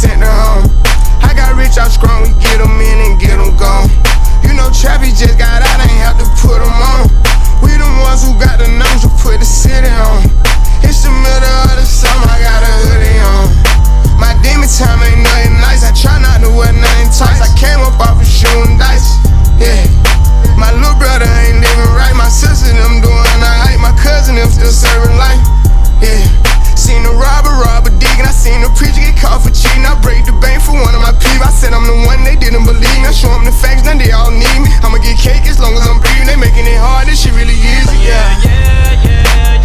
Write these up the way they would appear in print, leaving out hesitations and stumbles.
sent her home. I got rich out strong, we get them in and get them gone. You know Trappy just got out, ain't have to put them on. We the ones who got the numbers to put the city on. It's the middle of the summer, I got a hoodie on. My demon time ain't nothing nice, I try not to wear nothing tight. I came up off of shooting dice, yeah. My little brother ain't living right, my sister them doing alright, my cousin them still serving life, yeah. Seen the robber digging, I seen the preacher get caught for cheating. I break the bank for one of my peeps. I said I'm the one, they didn't believe me. I show them the facts, now they all need me. I'ma get cake as long as I'm breathing. They making it hard, this shit really easy, yeah.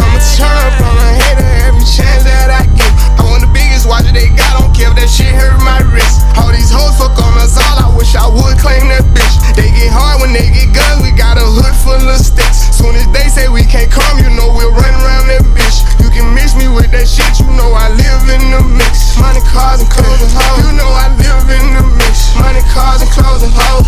I'ma turn up on a hater every chance that I get. I want the biggest watcher they got, don't care if that shit hurt my wrist. All these hoes fuck on us all, I wish I would claim that bitch. They get hard when they get guns, we got a hood full of sticks. Soon as they say we can't come, you know we'll run around that bitch. You can mix me with that shit, you know I live in the mix. Money, cars, and clothes and hoes. You know I live in the mix. Money, cars, and clothes and hoes.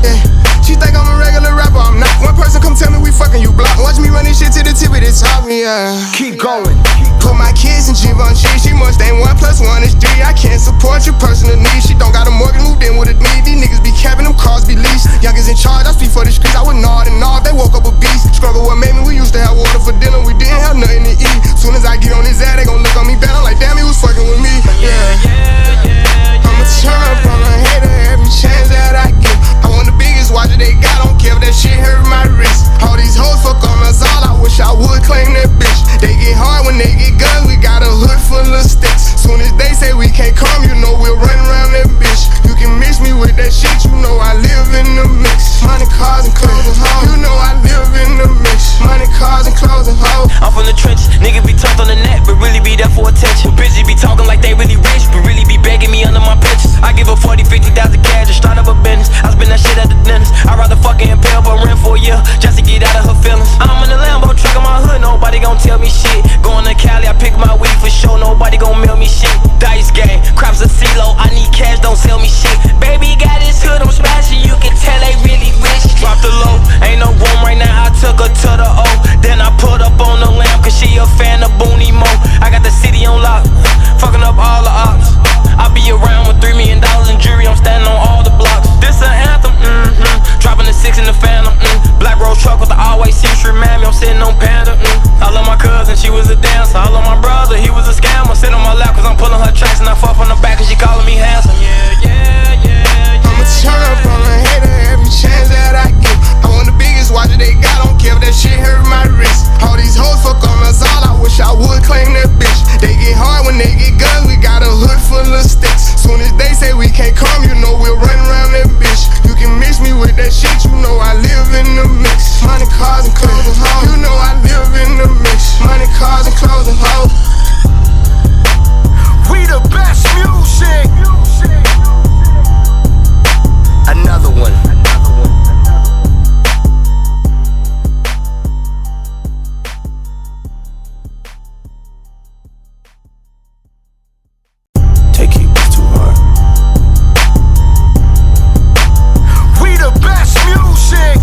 Yeah. She think I'm a regular rapper, I'm not. One person come tell me we fucking, you block. Watch me run this shit to the tip of the top, yeah. Keep going. Put my kids in Givenchy. She must ain't 1 + 1 is 3. I can't support your personal needs. She don't got a mortgage, moved in with a need. These niggas be capping, them cars be leased. Youngers in charge, I speak for the streets. I would nod and nod, they woke up a beast. Struggle what made me, we used to have water for dinner. We didn't have nothing to eat. Soon as I get on his ass, they gon' look on me bad. I'm like, damn, he was fucking with me, yeah. I'ma turn up on a hater every chance that I get. I want the biggest watcher they got, don't care if that shit hurt my wrist. All these hoes fuck on us all, I wish I would claim that bitch. They get hard when they get guns, we got a hood full of sticks. Soon as they say we can't come, you know we'll run around that bitch. You can mix me with that shit, you know I live in the mix. Money, cars, and clothes and hoes. You know I live in the mix. Money, cars, and clothes and hoes. I'm from the trenches, niggas be tough on the net, but really be there for attention. Bitches be talking like they really rich, but really be begging me under my pictures. I give her 40, 50,000 cash to start up a business. I spend that shit at the dentist. I'd rather fucking impale but rent for a year just to get out of her feelings. I'm in the Lambo truck in my hood, nobody gon' tell me shit. Going to Cali, I pick my weed for sure, nobody gon' mail me shit. Dice game, crops a CeeLo, I need cash, don't sell me shit. Baby got his hood, I'm smashing, you can tell they really rich. Drop the low, ain't no room right now, I took her to the O. Then I put up on the lamb, cause she a fan of Booney Mo. I got the city on lock, fucking up all the ops. I be around with $3 million in jury, I'm standing on all the blocks. This an anthem, dropping the 6 in the Phantom, Black Rose truck with the all-white seats, remind me I'm sitting on Panda, I love my cousin, she was a dancer. I love my brother, he was a scammer. Sit on my lap cause I'm pulling her tracks, and I fuck on the back cause she calling me handsome. I'ma turn up on a hater every chance that I get. I want the biggest watcher they got, don't care if that shit hurt my wrist. All these hoes fuck on us all, I wish I would claim that bitch. They get hard when they get guns, we got a hood full of sticks. Soon as they say we can't come, you know we'll run around that bitch. You can mix me with that shit, you know I live in the mix. Money, cars, and clothes and hoes. You know I live in the mix. Money, cars, and clothes and hoes. We the best music. Another one. Take it too hard. We the best music.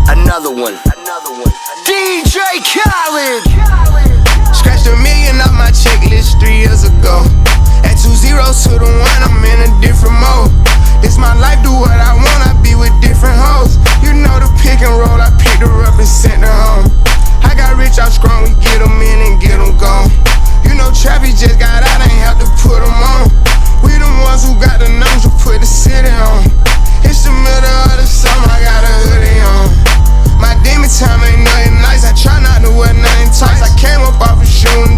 Another one. DJ Khaled. Scratched $1 million off my checklist 3 years ago. At 2 zeros to the 1, I'm in a different mode. This my life, do what I want, I be with different hoes. You know the pick and roll, I picked her up and sent her home. I got rich out strong, we get them in and get them gone. You know Trappy just got out, ain't have to put them on. We the ones who got the numbers to put the city on. It's the middle of the summer, I got a hoodie on. My demon time ain't nothing nice, I try not to wear nothing tight. I came up off of shooting